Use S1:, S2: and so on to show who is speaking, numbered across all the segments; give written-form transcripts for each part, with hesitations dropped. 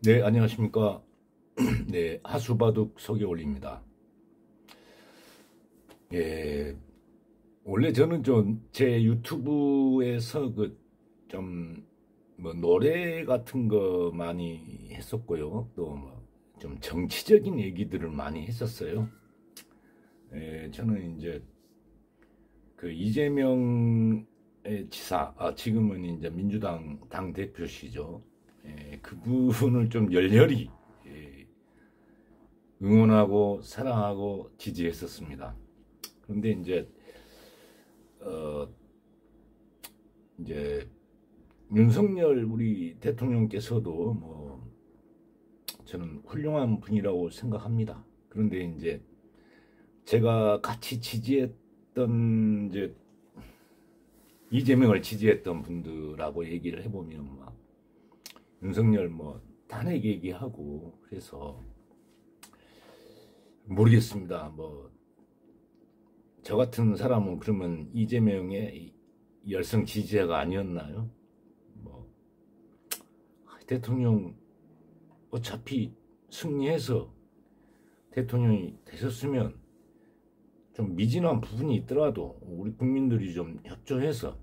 S1: 네, 안녕하십니까. 네, 하수바둑 소개 올립니다. 예, 원래 저는 좀 제 유튜브에서 노래 같은 거 많이 했었고요. 또 좀 정치적인 얘기들을 많이 했었어요. 저는 이제 그 이재명의 지사, 지금은 이제 민주당 당대표시죠. 그분을 좀 열렬히 예, 응원하고 사랑하고 지지했었습니다. 그런데 어, 이제 윤석열 우리 대통령께서도 저는 훌륭한 분이라고 생각합니다. 그런데 이제 제가 같이 지지했던 이재명을 지지했던 분들하고 얘기를 해보면 윤석열 탄핵 얘기하고 그래서 모르겠습니다. 저 같은 사람은 그러면 이재명의 열성 지지자가 아니었나요? 뭐 대통령 어차피 승리해서 대통령이 되셨으면 좀 미진한 부분이 있더라도 우리 국민들이 좀 협조해서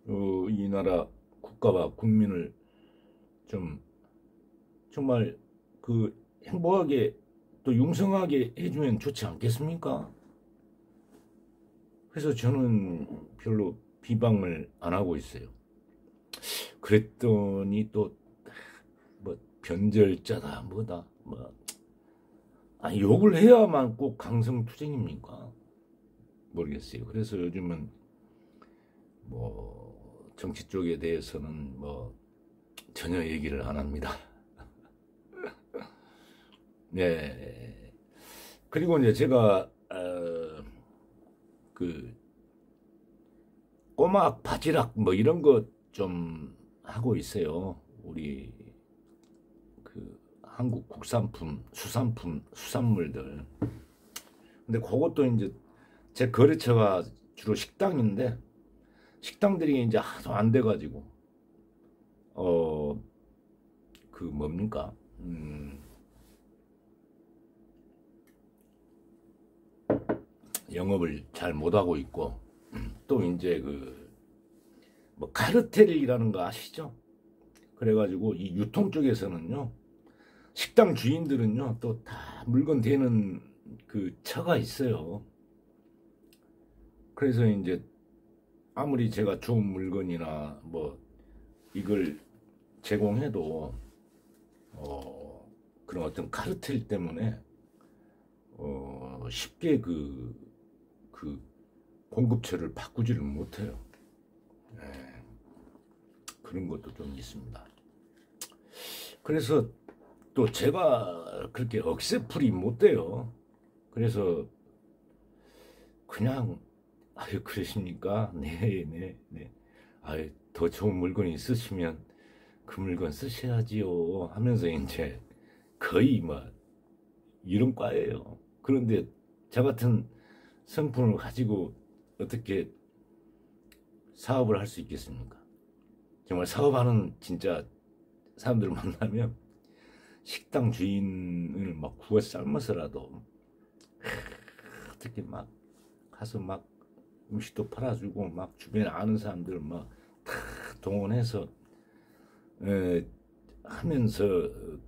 S1: 이 나라 국가와 국민을 좀 정말 행복하게 또 융성하게 해주면 좋지 않겠습니까? 그래서 저는 별로 비방을 안 하고 있어요. 그랬더니 또 변절자다 뭐다 욕을 해야만 꼭 강성투쟁입니까? 모르겠어요. 그래서 요즘은 정치 쪽에 대해서는 전혀 얘기를 안 합니다. 네. 그리고 이제 제가 꼬막 바지락 이런 것 좀 하고 있어요. 우리 한국 국산품, 수산품, 수산물들. 근데 그것도 이제 제 거래처가 주로 식당인데 식당들이 이제 하도 안 돼가지고 뭡니까? 영업을 잘 못하고 있고 또 이제 카르텔이라는 거 아시죠? 그래가지고 이 유통 쪽에서는요 식당 주인들은요 또 다 물건 대는 처가 있어요. 그래서 이제 아무리 제가 좋은 물건이나 이걸 제공해도 그런 어떤 카르텔 때문에 쉽게 공급처를 바꾸지를 못해요. 네, 그런 것도 좀 있습니다. 그래서 또 제가 그렇게 억세풀이 못 돼요. 그래서 그냥 아유 그러십니까? 네, 네, 네. 아유 더 좋은 물건이 있으시면 그 물건 쓰셔야지요 하면서 이제 거의 이런 과예요. 그런데 저 같은 성품을 가지고 어떻게 사업을 할 수 있겠습니까? 정말 사업하는 진짜 사람들을 만나면 식당 주인을 구워 삶아서라도 어떻게 가서 음식도 팔아주고 주변에 아는 사람들 다 동원해서 하면서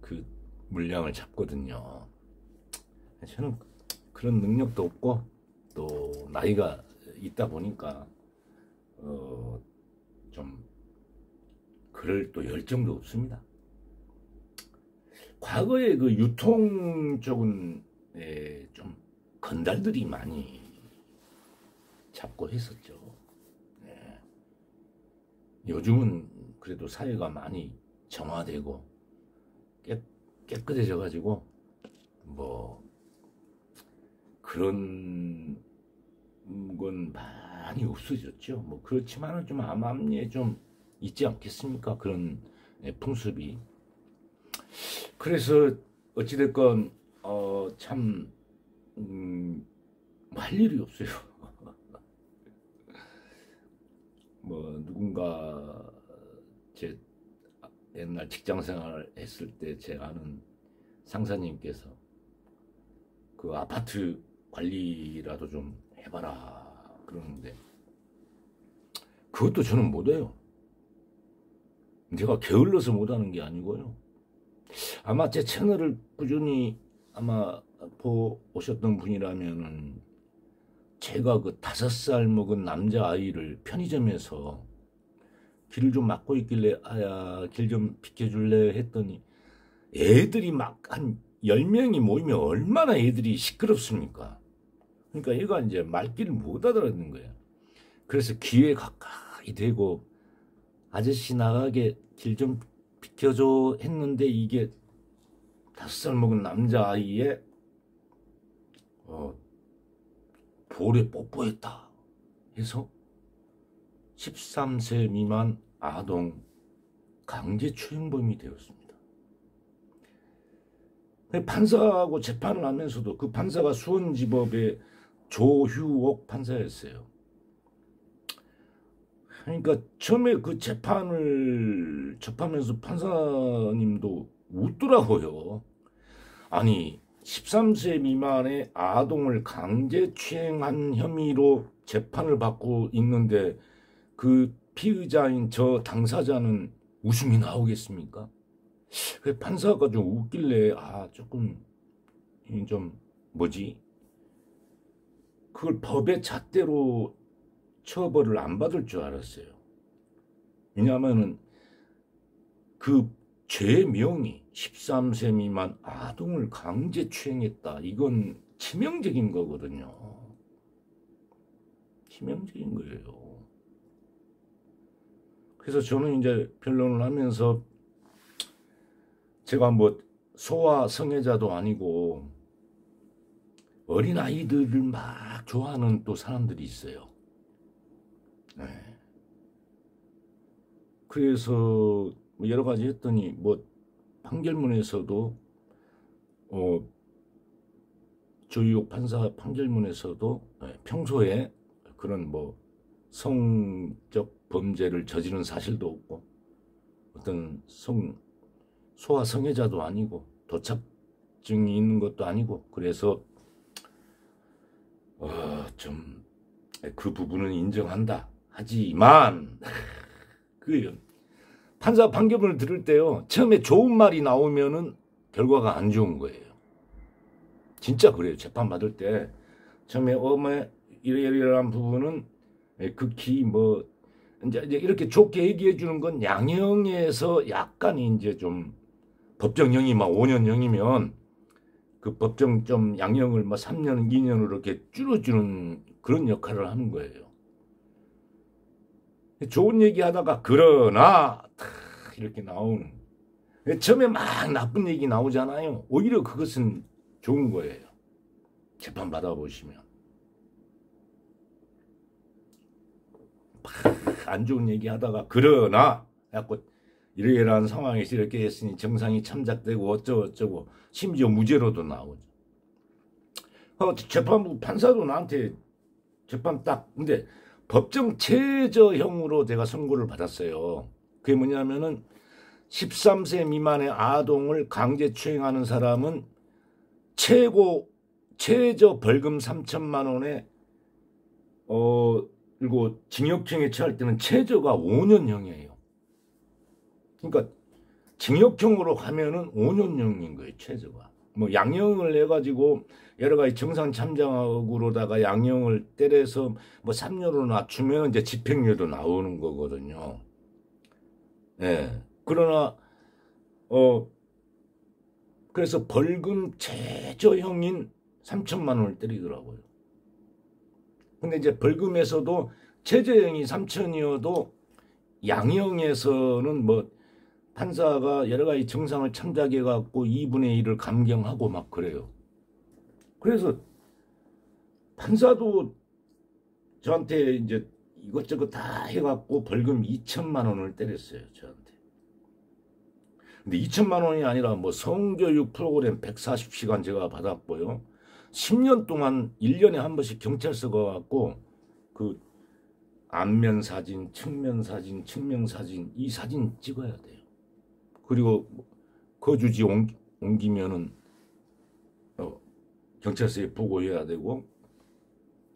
S1: 그 물량을 잡거든요. 저는 그런 능력도 없고 또 나이가 있다 보니까 좀 그럴 또 열정도 없습니다. 과거에 유통 쪽은 좀 건달들이 많이 잡고 했었죠. 네. 요즘은 그래도 사회가 많이 정화되고 깨끗해져 가지고 그런 건 많이 없어졌죠. 그렇지만은 좀 암암리에 좀 있지 않겠습니까? 그런 풍습이. 그래서 어찌됐건 참 할 일이 없어요. 누군가 제 옛날 직장생활 했을 때 제 아는 상사님께서 그 아파트 관리라도 좀 해봐라 그러는데 그것도 저는 못해요. 제가 게을러서 못하는 게 아니고요. 아마 제 채널을 꾸준히 아마 보셨던 분이라면은 제가 그 5살 먹은 남자아이를 편의점에서 길을 좀 막고 있길래 아야 길 좀 비켜줄래 했더니 애들이 막 한 10명이 모이면 얼마나 애들이 시끄럽습니까? 그러니까 얘가 이제 말귀를 못 알아듣는 거예요. 그래서 귀에 가까이 대고 아저씨 나가게 길 좀 비켜줘 했는데 이게 5살 먹은 남자아이의 볼에 뽀뽀했다 해서 13세 미만 아동 강제추행범이 되었습니다. 판사하고 재판을 하면서도 그 판사가 수원지법의 조휴옥 판사였어요. 그러니까 처음에 그 재판을 접하면서 판사님도 웃더라고요. 아니 13세 미만의 아동을 강제추행한 혐의로 재판을 받고 있는데 그 피의자인 저 당사자는 웃음이 나오겠습니까? 판사가 좀 웃길래 조금 좀 뭐지? 그걸 법의 잣대로 처벌을 안 받을 줄 알았어요. 왜냐하면은 그 죄명이 13세 미만 아동을 강제추행했다. 이건 치명적인 거거든요. 치명적인 거예요. 그래서 저는 이제 변론을 하면서 제가 뭐 소아 성애자도 아니고 어린아이들을 막 좋아하는 또 사람들이 있어요. 네. 그래서 여러 가지 했더니 뭐 판결문에서도 조희옥 판사 판결문에서도 평소에 그런 뭐 성적 범죄를 저지른 사실도 없고 어떤 소아 성애자도 아니고 도착증이 있는 것도 아니고 그래서 좀 그 부분은 인정한다 하지만 그 판사 판결문을 들을 때요 처음에 좋은 말이 나오면은 결과가 안 좋은 거예요. 진짜 그래요. 재판 받을 때 처음에 이러이러한 부분은 극히 뭐 이제 이렇게 좋게 얘기해 주는 건 양형에서 약간 이제 좀 법정형이 막 5년형이면 그 법정 좀 양형을 막 3년, 2년으로 이렇게 줄여주는 그런 역할을 하는 거예요. 좋은 얘기 하다가 그러나 이렇게 나오는 처음에 막 나쁜 얘기 나오잖아요. 오히려 그것은 좋은 거예요. 재판 받아보시면 안 좋은 얘기 하다가 그러나 약간 이러이러한 상황에서 이렇게 했으니 정상이 참작되고 어쩌고 심지어 무죄로도 나오죠. 재판부 판사도 나한테 재판 근데 법정 최저형으로 제가 선고를 받았어요. 그게 뭐냐면은 13세 미만의 아동을 강제추행하는 사람은 최저 벌금 3천만 원에 그리고 징역형에 처할 때는 최저가 5년형이에요. 그러니까 징역형으로 가면은 5년형인 거예요. 최저가. 뭐 양형을 해가지고 여러 가지 정상 참작으로다가 양형을 때려서 뭐 3년으로 낮추면 이제 집행유예도 나오는 거거든요. 예. 그러나 그래서 벌금 최저형인 3천만 원을 때리더라고요. 근데 이제 벌금에서도 최저형이 3천이어도 양형에서는 뭐 판사가 여러 가지 정상을 참작해 갖고 2분의 1을 감경하고 막 그래요. 그래서 판사도 저한테 이제 이것저것 다 해갖고 벌금 2천만 원을 때렸어요, 저한테. 근데 2천만 원이 아니라 뭐 성교육 프로그램 140시간 제가 받았고요. 10년 동안 1년에 한 번씩 경찰서 가갖고 그 안면 사진, 측면 사진, 측면 사진 이 사진 찍어야 돼요. 그리고 거주지 옮기면은 경찰서에 보고해야 되고,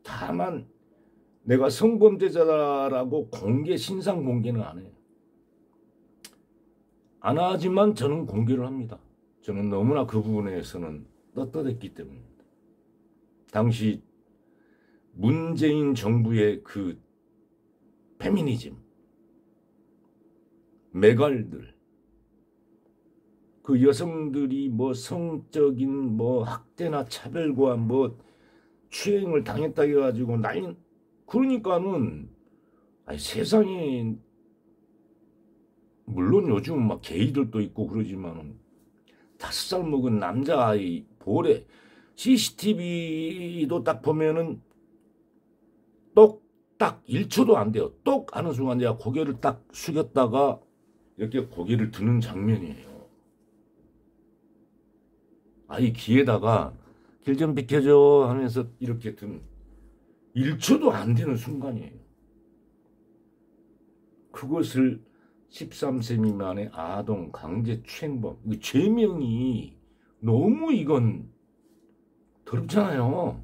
S1: 다만 내가 성범죄자라고 신상 공개는 안 해요. 안 하지만 저는 공개를 합니다. 저는 너무나 그 부분에서는 떳떳했기 때문입니다. 당시 문재인 정부의 그 페미니즘, 매갈들, 그 여성들이 뭐 성적인 뭐 학대나 차별과 뭐 추행을 당했다 해가지고 난리. 그러니까는 아니 세상에, 물론 요즘 막 게이들도 있고 그러지만은 5살 먹은 남자아이 볼에 CCTV도 딱 보면은 똑딱 1초도 안 돼요. 똑 하는 순간 내가 고개를 딱 숙였다가 이렇게 고개를 드는 장면이에요. 아이 귀에다가 길 좀 비켜줘 하면서 이렇게 든 1초도 안 되는 순간이에요. 그것을 13세 미만의 아동 강제추행범, 죄명이 너무 이건 더럽잖아요.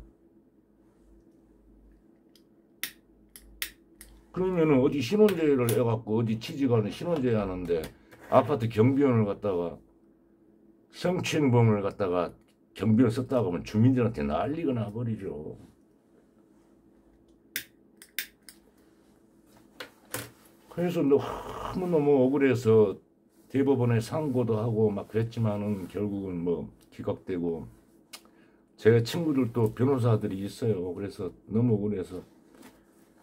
S1: 그러면은 어디 신원제를 해갖고 어디 취직하는 신원제 하는데 아파트 경비원을 갖다가 성추행범을 갖다가 경비원 썼다고 하면 주민들한테 난리가 나버리죠. 그래서 너무너무 억울해서 대법원에 상고도 하고 막 그랬지만은 결국은 뭐 기각되고, 제 친구들도 변호사들이 있어요. 그래서 너무 억울해서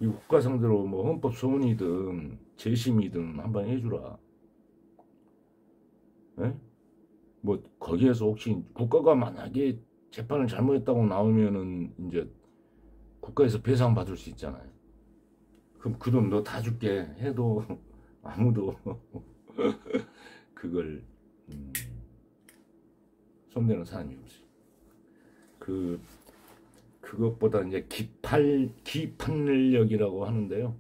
S1: 이 국가상대로 뭐 헌법소원이든 재심이든 한번 해주라. 에? 뭐 거기에서 혹시 국가가 만약에 재판을 잘못했다고 나오면은 이제 국가에서 배상 받을 수 있잖아요. 그럼 그 돈 너 다 줄게 해도 아무도 그걸 손대는 사람이 없어요. 그것보다 이제 기판력이라고 하는데요.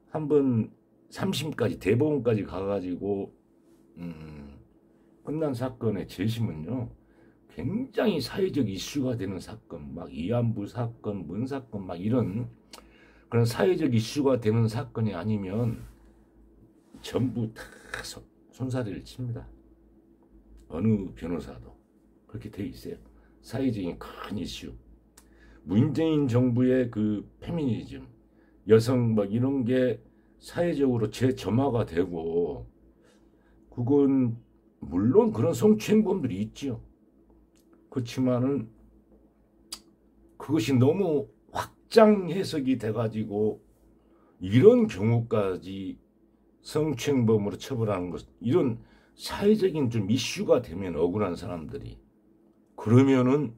S1: 한번 3심까지 대법원까지 가가지고 끝난 사건의 재심은요, 굉장히 사회적 이슈가 되는 사건, 막 이안부 사건, 문 사건, 막 이런 그런 사회적 이슈가 되는 사건이 아니면 전부 다 손사래를 칩니다. 어느 변호사도 그렇게 돼 있어요. 사회적인 큰 이슈, 문재인 정부의 그 페미니즘, 여성 막 이런 게 사회적으로 재점화가 되고, 그건 물론 그런 성추행범들이 있지요. 그렇지만은 그것이 너무 확장 해석이 돼가지고 이런 경우까지 성추행범으로 처벌하는 것, 이런 사회적인 좀 이슈가 되면 억울한 사람들이, 그러면은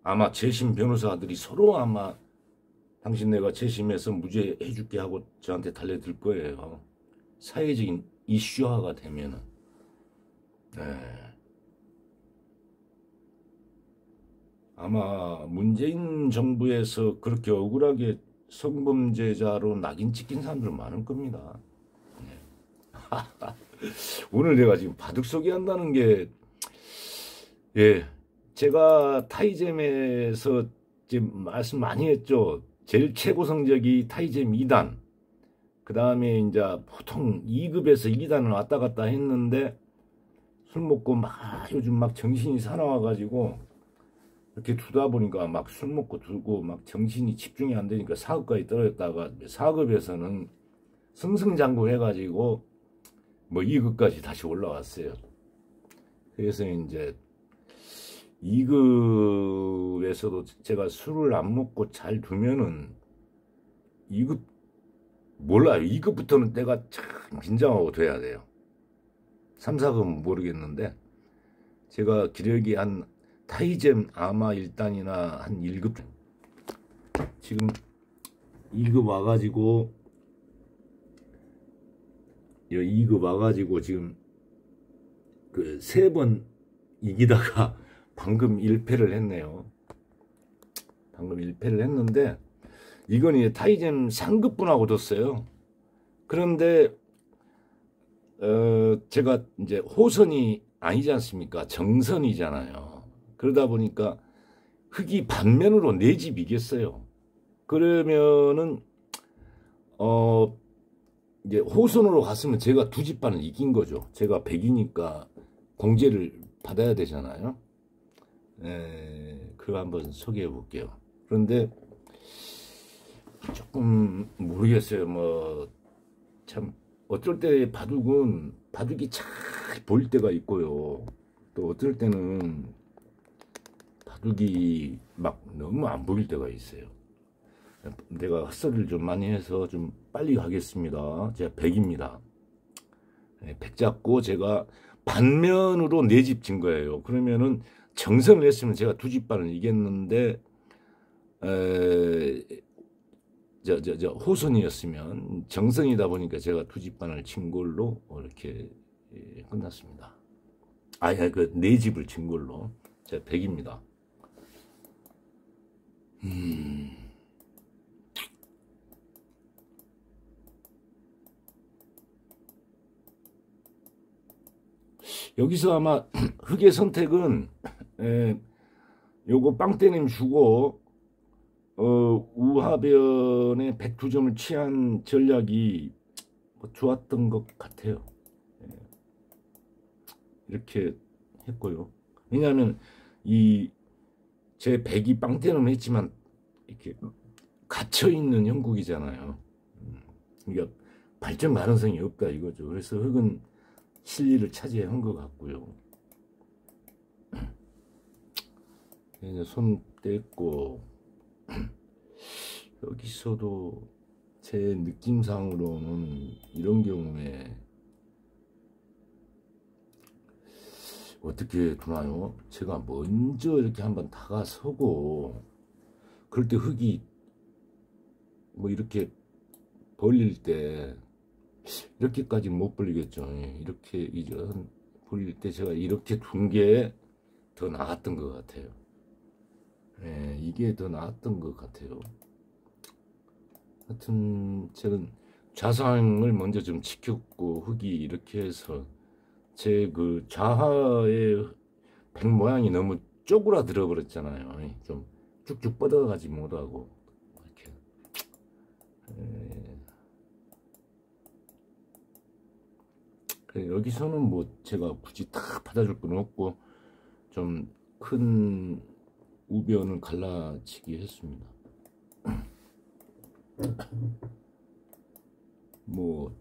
S1: 아마 재심 변호사들이 서로 아마 당신 내가 재심해서 무죄 해줄게 하고 저한테 달려들 거예요. 사회적인 이슈화가 되면은. 네. 아마 문재인 정부에서 그렇게 억울하게 성범죄자로 낙인 찍힌 사람들 많을 겁니다. 네. 오늘 내가 지금 바둑 소개한다는 게, 예, 제가 타이잼에서 지금 말씀 많이 했죠. 제일 최고 성적이 타이잼 2단, 그 다음에 이제 보통 2급에서 2단을 왔다 갔다 했는데, 술 먹고 막 요즘 막 정신이 사나워가지고 이렇게 두다 보니까 막 술 먹고 두고 막 정신이 집중이 안 되니까 4급까지 떨어졌다가 4급에서는 승승장구 해가지고 뭐 2급까지 다시 올라왔어요. 그래서 이제 2급에서도 제가 술을 안 먹고 잘 두면은 2급 몰라요. 2급부터는 내가 참 긴장하고 돼야 돼요. 3, 4급은 모르겠는데, 제가 기력이 한 타이잼 아마 1단이나 한 1급, 지금 2급 와가지고 2급 와가지고 지금 그 3번 이기다가 방금 1패를 했네요. 방금 1패를 했는데, 이건 이제 타이잼 상급분하고 뒀어요. 그런데 제가 이제 호선이 아니지 않습니까? 정선이잖아요. 그러다 보니까 흙이 반면으로 내 집이겠어요. 그러면은 이제 호선으로 갔으면 제가 두 집반을 이긴 거죠. 제가 100이니까 공제를 받아야 되잖아요. 그거 한번 소개해 볼게요. 그런데 조금 모르겠어요. 뭐 참 어쩔 때 바둑이 잘 보일 때가 있고요. 또 어떨 때는 바둑이 막 너무 안 보일 때가 있어요. 내가 헛소리를 좀 많이 해서 좀 빨리 가겠습니다. 제가 100입니다. 100 잡고 제가 반면으로 4집 진 거예요. 그러면은 정선을 했으면 제가 두 집반을 이겼는데 호선이었으면 정선이다 보니까 제가 두 집반을 친 걸로 이렇게 끝났습니다. 그 4집을 친 걸로 제가 100입니다. 여기서 아마 흑의 선택은 요거 빵때님 주고 우하변의 102점을 취한 전략이 뭐 좋았던 것 같아요. 이렇게 했고요. 왜냐하면 제 100이 빵때는 했지만 이렇게 갇혀있는 형국이잖아요. 그러니까 발전 가능성이 없다 이거죠. 그래서 흑은 실리를 차지한 것 같고요. 이제 손 뗐고 여기서도 제 느낌상으로는 이런 경우에 어떻게 두나요? 제가 먼저 이렇게 한번 다가서고 그럴 때 흑이 뭐 이렇게 벌릴 때 이렇게까지 못 벌리겠죠. 이렇게 이전 벌릴 때 제가 이렇게 둔 게 더 나았던 것 같아요. 이게 더 나았던 것 같아요. 하여튼 저는 좌상을 먼저 좀 지켰고 흑이 이렇게 해서 제 그 좌하의 백 모양이 너무 쪼그라들어 버렸잖아요. 좀 쭉쭉 뻗어가지 못하고 이렇게. 그래, 여기서는 뭐 제가 굳이 다 받아줄 건 없고 좀 큰 우변을 갈라치기 했습니다. 뭐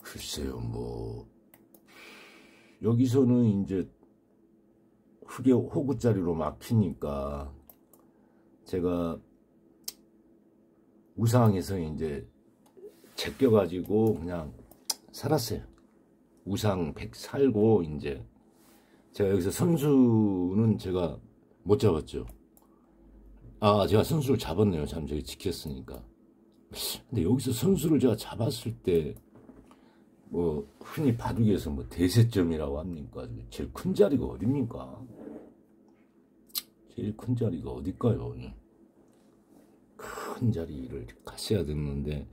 S1: 글쎄요, 뭐 여기서는 이제 흑의 호구자리로 막히니까 제가 우상에서 이제 제껴가지고 그냥 살았어요. 우상 100 살고 이제 제가 여기서 선수는 제가 못 잡았죠. 제가 선수를 잡았네요. 참 저기 지켰으니까. 근데 여기서 선수를 제가 잡았을 때 뭐 흔히 바둑에서 뭐 대세점이라고 합니까? 제일 큰 자리가 어딥니까? 제일 큰 자리가 어딜까요? 큰 자리를 갔어야 됐는데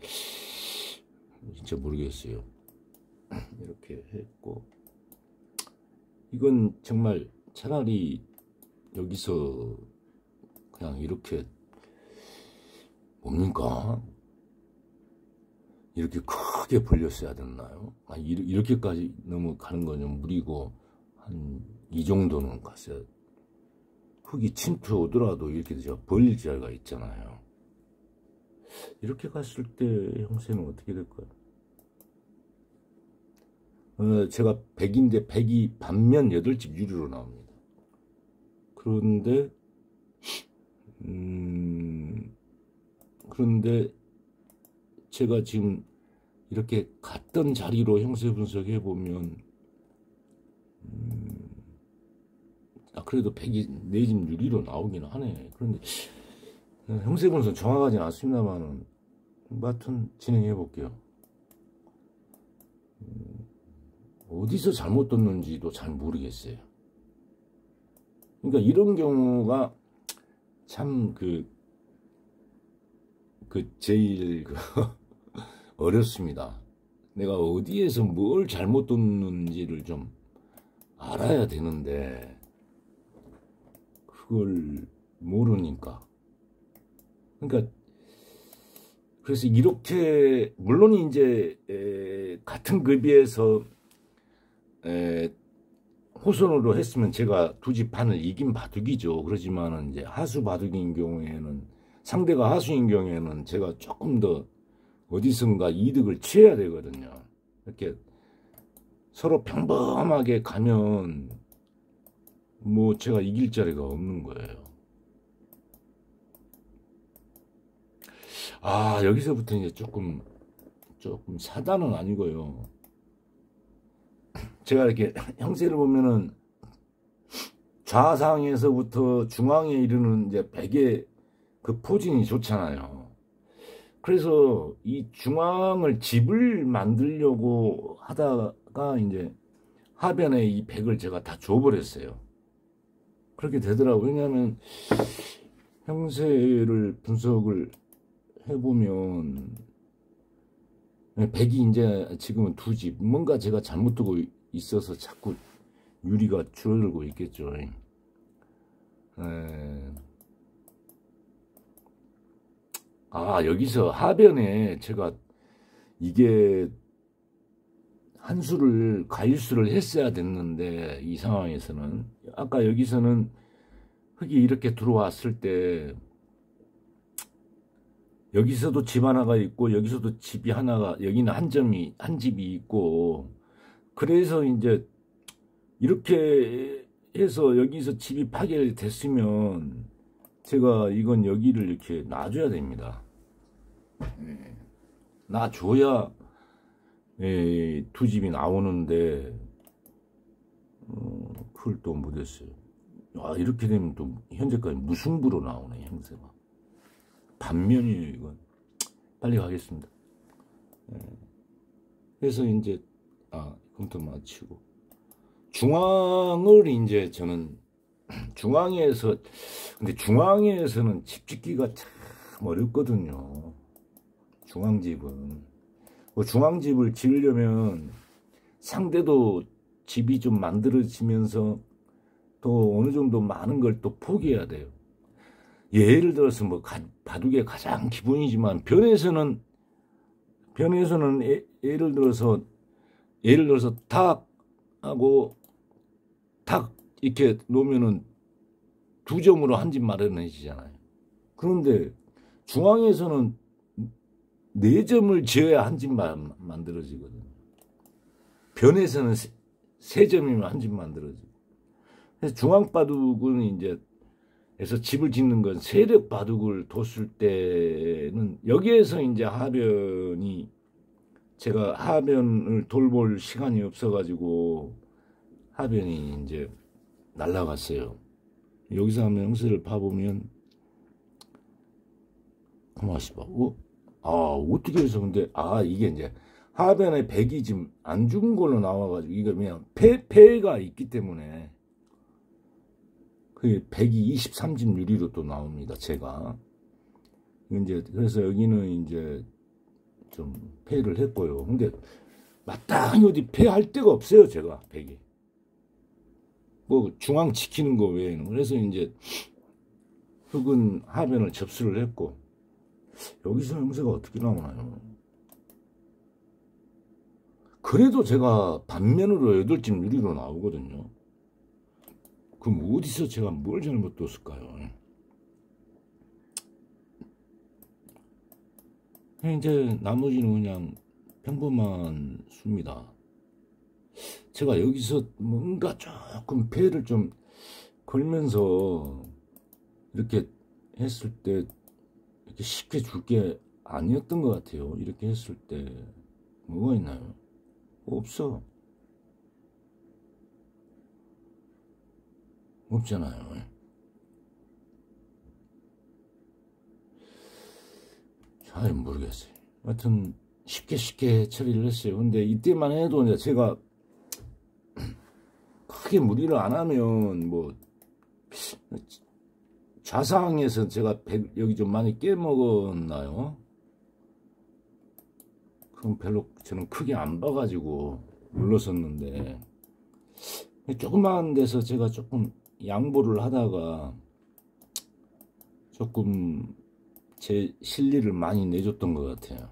S1: 진짜 모르겠어요. 이렇게 했고 이건 정말 차라리 여기서 그냥 이렇게 뭡니까? 이렇게 크게 벌렸어야 됐나요? 이렇게까지 너무 가는 건 좀 무리고 한 이 정도는 갔어야. 흙이 침투 오더라도 이렇게 제가 벌릴 자리가 있잖아요. 이렇게 갔을 때 형세는 어떻게 될까요? 제가 100인데 100이 반면 8집 유리로 나옵니다. 그런데 제가 지금 이렇게 갔던 자리로 형세 분석해 보면 그래도 100이 4집 유리로 나오긴 하네. 그런데 형세 분석 정확하진 않습니다만은 하여튼 진행해 볼게요. 어디서 잘못 뒀는지도 잘 모르겠어요. 그러니까 이런 경우가 참 제일 어렵습니다. 내가 어디에서 뭘 잘못 뒀는지를 좀 알아야 되는데 그걸 모르니까. 그러니까 그래서 이렇게 물론 이제 같은 급여에서 호선으로 했으면 제가 두 집 반을 이긴 바둑이죠. 그렇지만은 이제 하수 바둑인 경우에는, 상대가 하수인 경우에는 제가 조금 더 어디선가 이득을 취해야 되거든요. 이렇게 서로 평범하게 가면 뭐 제가 이길 자리가 없는 거예요. 여기서부터 이제 조금 사단은 아니고요. 제가 이렇게 형세를 보면은 좌상에서부터 중앙에 이르는 이제 백의 그 포진이 좋잖아요. 그래서 이 중앙을 집을 만들려고 하다가 이제 하변에 이 백을 제가 다 줘버렸어요. 그렇게 되더라고요. 왜냐하면 형세를 분석을 해보면 백이 이제 지금은 두 집, 뭔가 제가 잘못 두고 있어서 자꾸 유리가 줄어들고 있겠죠. 여기서 하변에 제가 이게 한 수를 가일수를 했어야 됐는데, 이 상황에서는 아까 여기서는 흙이 이렇게 들어왔을 때 여기서도 집 하나가 있고 여기서도 집이 하나가, 여기는 한 집이 있고, 그래서 이제 이렇게 해서 여기서 집이 파괴됐으면 제가 이건 여기를 이렇게 놔줘야 됩니다. 놔줘야 두 집이 나오는데 그걸 또 못했어요. 이렇게 되면 또 현재까지 무승부로 나오네, 형세가. 반면이에요, 이건. 빨리 가겠습니다. 그래서 이제 컴퓨터 마치고 중앙을 이제 저는 중앙에서, 근데 중앙에서는 집 짓기가 참 어렵거든요. 중앙집은. 중앙집을 지으려면 상대도 집이 좀 만들어지면서 또 어느 정도 많은 걸 또 포기해야 돼요. 예를 들어서 뭐 바둑의 가장 기본이지만 변에서는 예를 들어서 닭하고 닭 이렇게 놓으면은 두 점으로 한 집 마련해지잖아요. 그런데 중앙에서는 네 점을 지어야 한 집만 만들어지거든요. 변에서는 세 점이면 한 집 만들어지고. 그래서 중앙바둑은 이제 그래서 집을 짓는 건 세력 바둑을 뒀을 때는 여기에서 이제 하변이, 제가 하변을 돌볼 시간이 없어가지고 하변이 이제 날라갔어요. 여기서 한번 형세를 봐보면 가만있어 봐. 어떻게 해서, 근데 이게 이제 하변에 백이 지금 안 죽은 걸로 나와가지고, 이게 그냥 폐가 있기 때문에 그 백이 23집 유리로 또 나옵니다, 제가. 이제 그래서 여기는 이제 좀 패를 했고요. 근데 마땅히 어디 패할 데가 없어요, 제가 백이. 뭐 중앙 지키는 거 외에는. 그래서 이제 흙은 하변을 접수를 했고, 여기서 형세가 어떻게 나오나요? 그래도 제가 반면으로 8집 유리로 나오거든요. 그럼 어디서 제가 뭘 잘못 뒀을까요? 이제 나머지는 그냥 평범한 수입니다. 제가 여기서 뭔가 조금 패를 좀 걸면서 이렇게 했을 때 이렇게 쉽게 줄 게 아니었던 것 같아요. 이렇게 했을 때 뭐가 있나요? 없어. 없잖아요. 잘 모르겠어요. 하여튼 쉽게 처리를 했어요. 근데 이때만 해도 이제 제가 크게 무리를 안 하면 뭐 좌상에서 제가 여기 좀 많이 깨먹었나요? 그럼 별로 저는 크게 안 봐가지고 물러섰는데, 조그마한 데서 제가 조금 양보를 하다가 조금 제 실리를 많이 내줬던 것 같아요.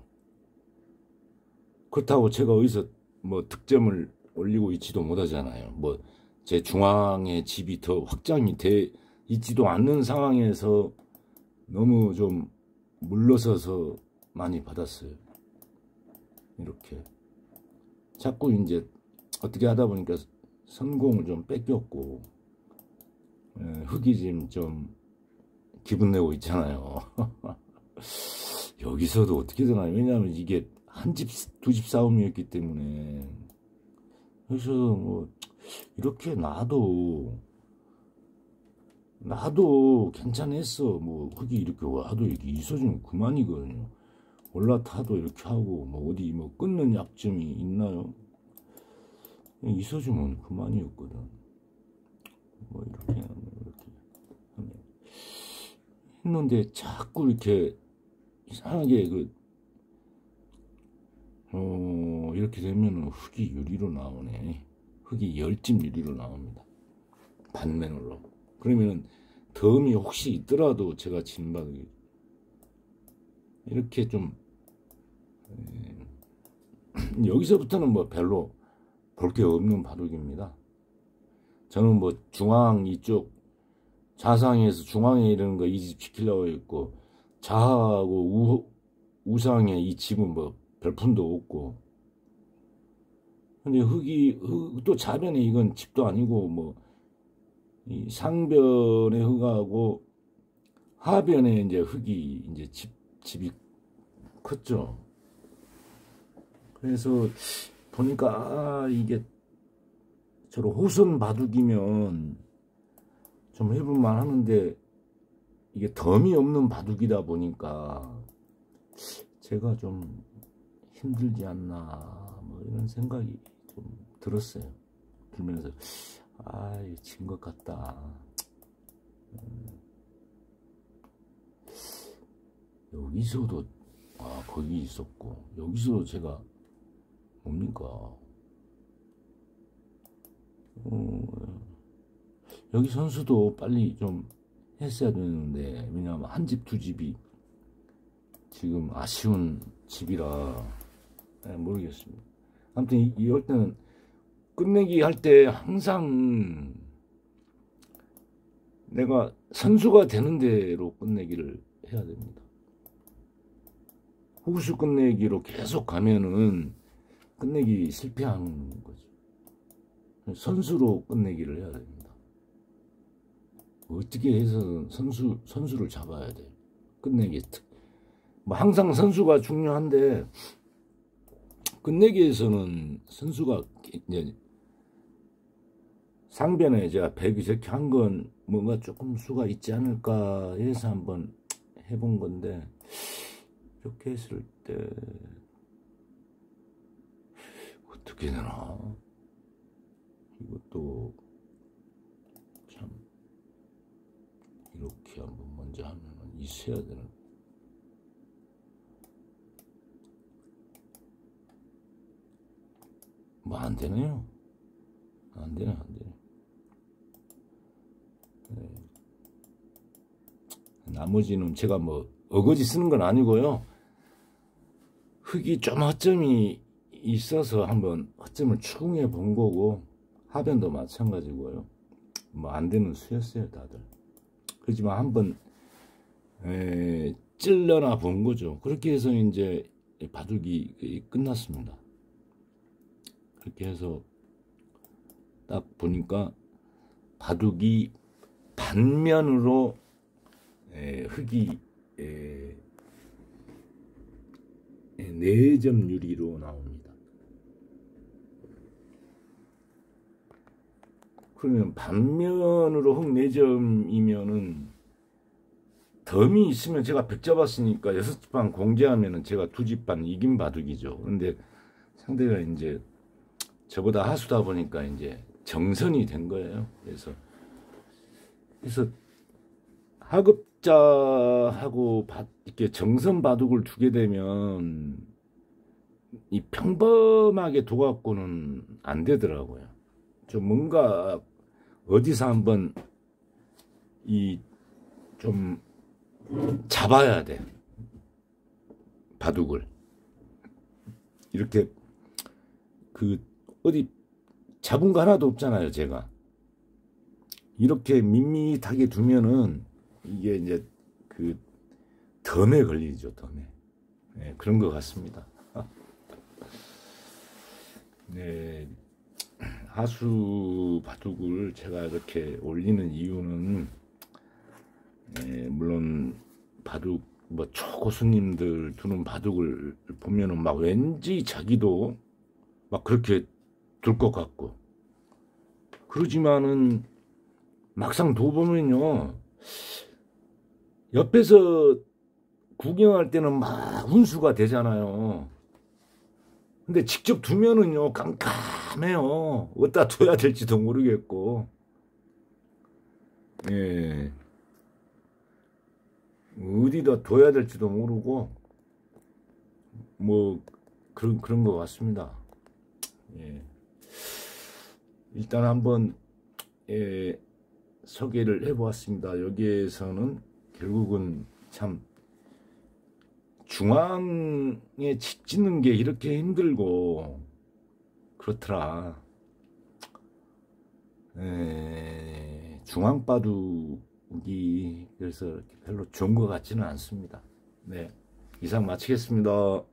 S1: 그렇다고 제가 어디서 뭐 득점을 올리고 있지도 못하잖아요. 뭐 제 중앙의 집이 더 확장이 돼 있지도 않는 상황에서 너무 좀 물러서서 많이 받았어요. 이렇게 자꾸 이제 어떻게 하다 보니까 성공을 좀 뺏겼고, 흙이 지금 좀 기분 내고 있잖아요. 여기서도 어떻게 되나요? 왜냐하면 이게 한 집, 두 집 싸움이었기 때문에. 그래서 뭐 이렇게 놔도 괜찮았어. 뭐 흙이 이렇게 와도 이렇게 있어주면 그만이거든요. 올라타도 이렇게 하고 뭐 어디 뭐 끊는 약점이 있나요? 있어주면 그만이었거든. 뭐 이렇게 하면 했는데 자꾸 이렇게 이상하게 이렇게 되면 흙이 유리로 나오네. 흙이 열집 유리로 나옵니다. 반면으로. 그러면은 덤이 혹시 있더라도 제가 진바닥이 이렇게 좀 여기서부터는 뭐 별로 볼 게 없는 바둑입니다. 저는 뭐 중앙 이쪽 좌상에서 중앙에 이런 거 이집 시키려고 했고, 좌하고 우상에 이 집은 뭐 별푼도 없고, 근데 흙도 좌변에 이건 집도 아니고 뭐 이 상변의 흙하고 하변에 이제 흙이 이제 집이 컸죠. 그래서 보니까 이게 저런 호선 바둑이면 좀 해볼만 하는데, 이게 덤이 없는 바둑이다 보니까 제가 좀 힘들지 않나 뭐 이런 생각이 좀 들었어요. 들면서 진 것 같다. 여기서도 거기 있었고, 여기서 제가 뭡니까? 여기 선수도 빨리 좀 했어야 되는데, 왜냐하면 한 집 두 집이 지금 아쉬운 집이라 모르겠습니다. 아무튼 이럴 때는 끝내기 할 때 항상 내가 선수가 되는 대로 끝내기를 해야 됩니다. 후수 끝내기로 계속 가면은 끝내기 실패하는 거죠. 선수로 끝내기를 해야 됩니다. 어떻게 해서든 선수를 잡아야 돼요. 끝내기. 뭐 항상 선수가 중요한데, 끝내기에서는 선수가 이제 상변에 제가 100이 저렇게 한 건 뭔가 조금 수가 있지 않을까 해서 한번 해본 건데, 이렇게 했을 때 어떻게 되나? 이것도 참 이렇게 한번 먼저 하면은 있어야 되는. 뭐 안 되네요. 안 되네. 네. 나머지는 제가 뭐 어거지 쓰는 건 아니고요. 흙이 좀 허점이 있어서 한번 허점을 추궁해 본 거고, 하변도 마찬가지고요. 뭐 안 되는 수였어요, 다들. 그렇지만 한번 찔러나 본 거죠. 그렇게 해서 이제 바둑이 끝났습니다. 그렇게 해서 딱 보니까 바둑이 반면으로 흙이 4점 유리로 나옵니다. 그러면 반면으로 흙 4점이면은 덤이 있으면 제가 100 잡았으니까 6집 반 공제하면은 제가 2집 반 이긴 바둑이죠. 근데 상대가 이제 저보다 하수다 보니까 이제 정선이 된 거예요. 그래서 하급자하고 이렇게 정선 바둑을 두게 되면 이 평범하게 둬갖고는 안 되더라고요. 좀 뭔가 어디서 한번 이 좀 잡아야 돼. 바둑을 이렇게 그 어디 잡은 거 하나도 없잖아요. 제가 이렇게 밋밋하게 두면은 이게 이제 그 덤에 걸리죠. 덤에. 네, 그런 것 같습니다. 네, 하수 바둑을 제가 이렇게 올리는 이유는 물론 바둑 뭐 초고수님들 두는 바둑을 보면은 막 왠지 자기도 막 그렇게 둘 것 같고 그러지만은 막상 둬보면요 옆에서 구경할 때는 막 훈수가 되잖아요. 근데 직접 두면은요 깜깜해요. 어디다 둬야 될지도 모르겠고 예. 어디다 둬야 될지도 모르고 뭐 그런 것 같습니다. 예. 일단 한번 소개를 해보았습니다. 여기에서는 결국은 참 중앙에 집 짓는 게 이렇게 힘들고 그렇더라. 중앙바둑이 그래서 별로 좋은 것 같지는 않습니다. 네, 이상 마치겠습니다.